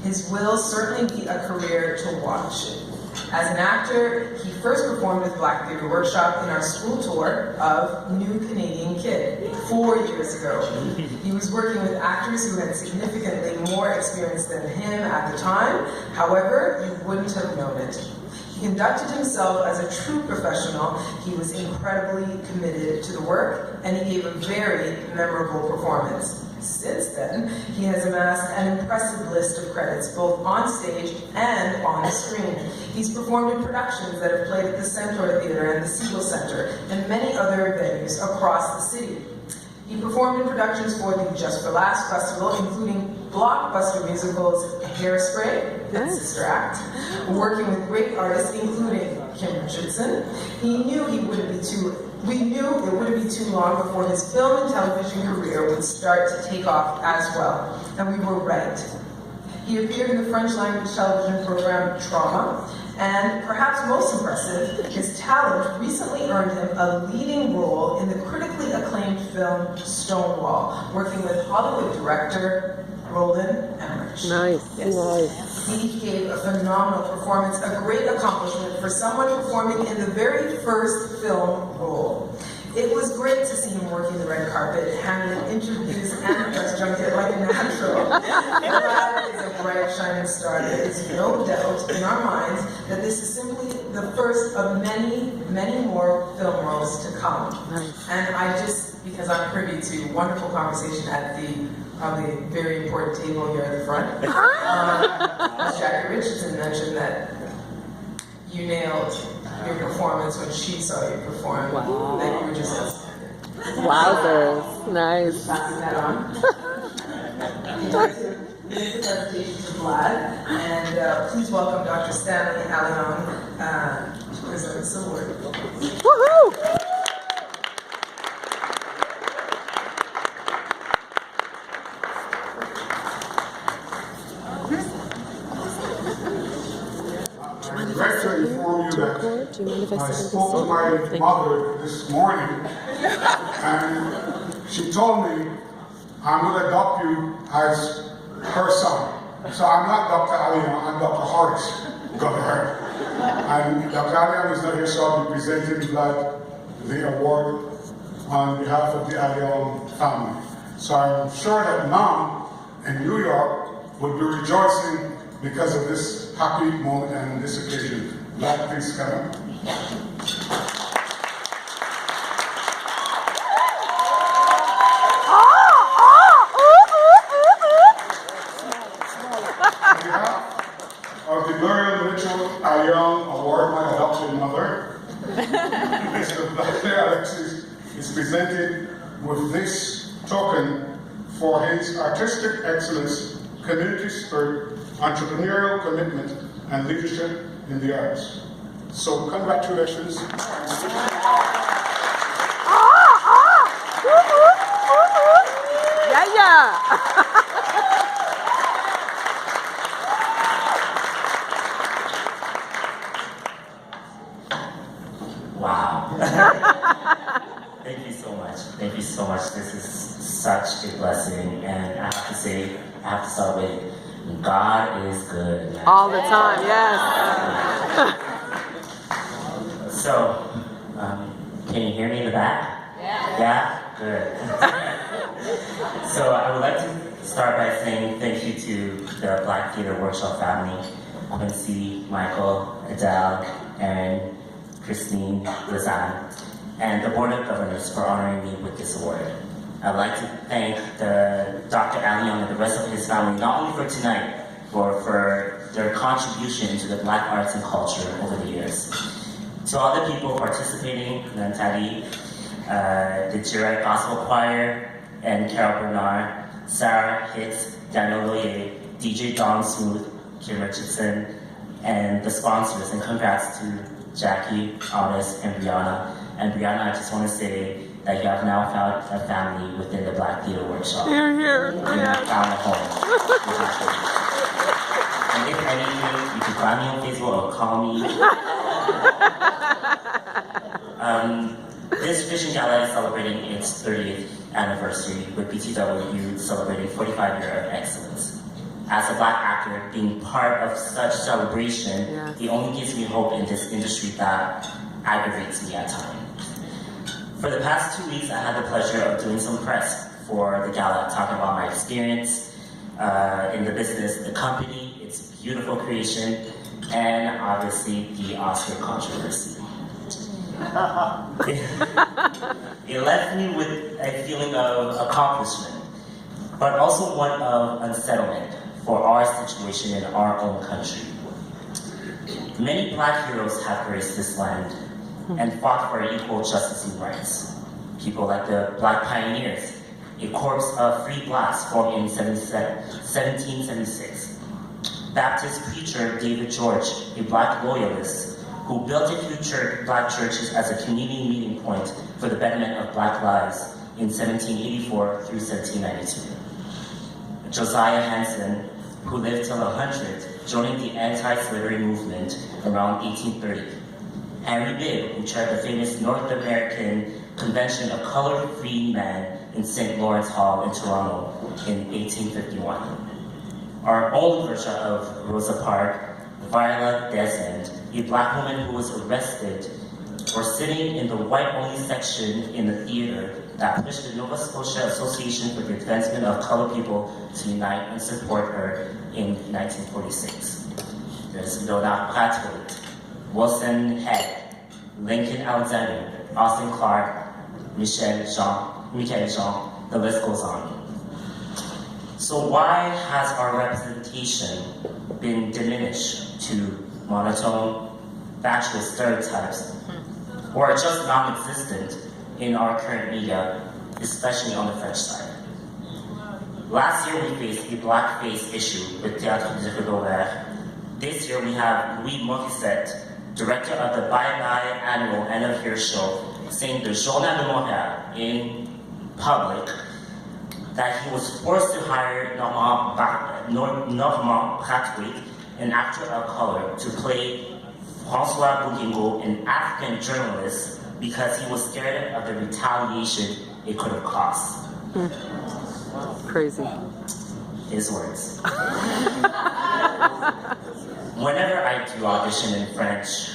his will certainly be a career to watch. As an actor, he first performed with Black Theatre Workshop in our school tour of New Canadian Kid 4 years ago. He was working with actors who had significantly more experience than him at the time. However, you wouldn't have known it. He conducted himself as a true professional. He was incredibly committed to the work, and he gave a very memorable performance. Since then, he has amassed an impressive list of credits, both on stage and on the screen. He's performed in productions that have played at the Centaur Theatre and the Siegel Center, and many other venues across the city. He performed in productions for the Just for Laughs Festival, including blockbuster musicals Hairspray and Sister Act, working with great artists including Kim Richardson. We knew it wouldn't be too long before his film and television career would start to take off as well, and we were right. He appeared in the French language television program Trauma, and perhaps most impressive, his talent recently earned him a leading role in the critically acclaimed film Stonewall, working with Hollywood director Roland Emmerich. Nice, nice. He gave a phenomenal performance, a great accomplishment for someone performing in the very first film role. It was great to see him working the red carpet, handling interviews and press junket like a natural. Vlad is a bright, shining star. There is no doubt in our minds that this is simply the first of many, many more film roles to come. Nice. And I just, because I'm privy to wonderful conversation at the probably very important table here at the front, Jackie Richardson mentioned that you nailed your performance when she saw you perform. Wow. That you were just Wowzers. Nice. passing that on. Give the presentation to Vlad, and please welcome Dr. Stanley Aleong to present this award. Woohoo! I'd like to inform you that I spoke to my mother this morning, and she told me I'm going to adopt you as her son. So I'm not Dr. Aleong, I'm Dr. Horace. Got her. And Dr. Aleong is not here, so I'll be presenting Vlad the award on behalf of the Aleong family. So I'm sure that Mom in New York would be rejoicing because of this happy moment and this occasion. Vlad, please come up. On behalf of the Gloria Mitchell-Aleong Award, my adopted mother, Mr. Vladimir Alexis is presented with this token for his artistic excellence, community spirit, entrepreneurial commitment, and leadership in the arts. So congratulations. Yeah, yeah. Wow. Thank you so much. Thank you so much. This is such a blessing, and I have to say, I have to celebrate. God is good. All the time, yes. So, can you hear me in the back? Yeah. Yeah? Good. So I would like to start by saying thank you to the Black Theatre Workshop family, Quincy, Michael, Adele, Erin, Christine, Lizanne, and the Board of Governors for honoring me with this award. I'd like to thank Dr. Aleong and the rest of his family, not only for tonight, but for their contribution to the Black arts and culture over the years. To all the people participating, Nantali, the Jirai Gospel Choir, and Carol Bernard, Sarah Hicks, Daniel Loyer, DJ Dom Smooth, Kim Richardson, and the sponsors, and congrats to Jackie, Honest, and Brianna. And Brianna, I just want to say that you have now found a family within the Black Theatre Workshop. Here, here. You have found a home. And if anything, you can find me on Facebook or call me. This Vision Gala is celebrating its 30th anniversary with BTW celebrating 45 years of excellence. as a Black actor, being part of such celebration, Yes. it only gives me hope in this industry that aggravates me at times. For the past 2 weeks, I had the pleasure of doing some press for the gala, talking about my experience in the business, the company, its beautiful creation, and obviously the Oscar controversy. It left me with a feeling of accomplishment, but also one of unsettlement for our situation in our own country. Many Black heroes have graced this land and fought for equal justice and rights. People like the Black Pioneers, a corps of free Blacks formed in 1776. Baptist preacher David George, a Black loyalist, who built a few Black churches as a community meeting point for the betterment of Black lives in 1784 through 1792. Josiah Hanson, who lived till 100, joining the anti-slavery movement around 1830. Henry Bibb, who chaired the famous North American Convention of Colored Free Men in St. Lawrence Hall in Toronto in 1851. Our own version of Rosa Parks, Viola Desmond, a Black woman who was arrested for sitting in the white-only section in the theater that pushed the Nova Scotia Association for the Advancement of Colored People to unite and support her in 1946. There's Leonard Bradford, Wilson Head, Lincoln Alexander, Austin Clark, Mitchell-Aleong, the list goes on. So why has our representation been diminished to monotone, factual stereotypes, or just non-existent in our current media, especially on the French side? Last year we faced a blackface issue with Théâtre du Rideau Vert. This year we have Louis Morissette, director of the Bye Bye annual End of Year show, saying the Journal de Montréal in public that he was forced to hire Normand Brathwaite, an actor of color, to play François Bouguingo, an African journalist, because he was scared of the retaliation it could have caused. Crazy. His words. Whenever I do audition in French,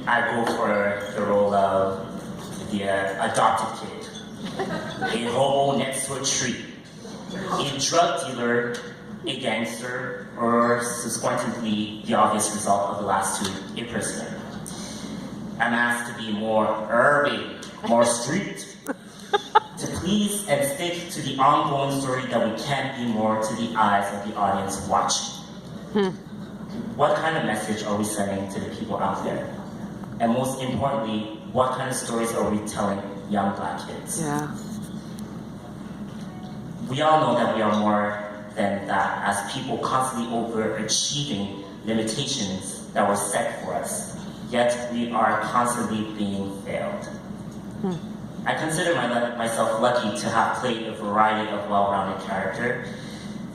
I go for the role of the adopted kid, a hobo next to a tree, a drug dealer, a gangster, or subsequently the obvious result of the last two, a prisoner. I'm asked to be more urban, more street, to please and stick to the ongoing story that we can't be more to the eyes of the audience watching. What kind of message are we sending to the people out there? And most importantly, what kind of stories are we telling young Black kids? Yeah. We all know that we are more than that, as people constantly overachieving limitations that were set for us, yet we are constantly being failed. I consider myself lucky to have played a variety of well-rounded characters,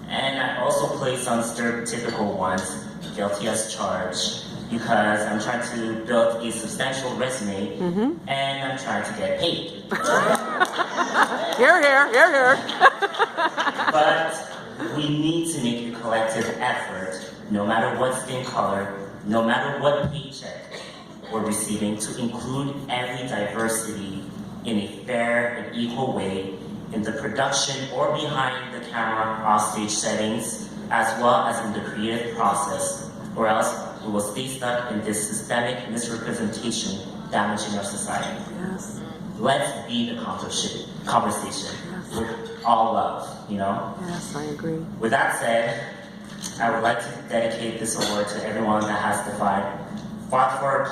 and I also play some stereotypical ones, guilty as charged, because I'm trying to build a substantial resume, and I'm trying to get paid. Here, here, here, here. But we need to make a collective effort, no matter what skin color, no matter what paycheck we're receiving, to include every diversity in a fair and equal way in the production or behind the camera offstage settings, as well as in the creative process, or else we will stay stuck in this systemic misrepresentation damaging our society. Yes. Let's be the conversation with all love, you know? Yes, I agree. With that said, I would like to dedicate this award to everyone that has fought for our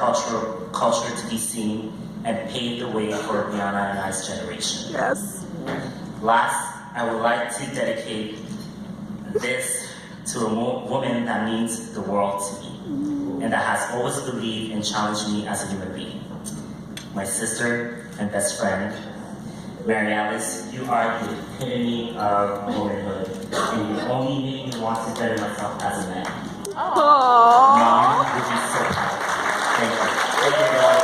culture to be seen, and paved the way for Brianna and I's generation. Yes. Last, I would like to dedicate this to a woman that means the world to me, and that has always believed and challenged me as a human being. My sister and best friend, Mary Alice, you are the epitome of womanhood, and you only made me want to better myself as a man. Aww. Mom, would be so proud. Thank you. Thank you, girl.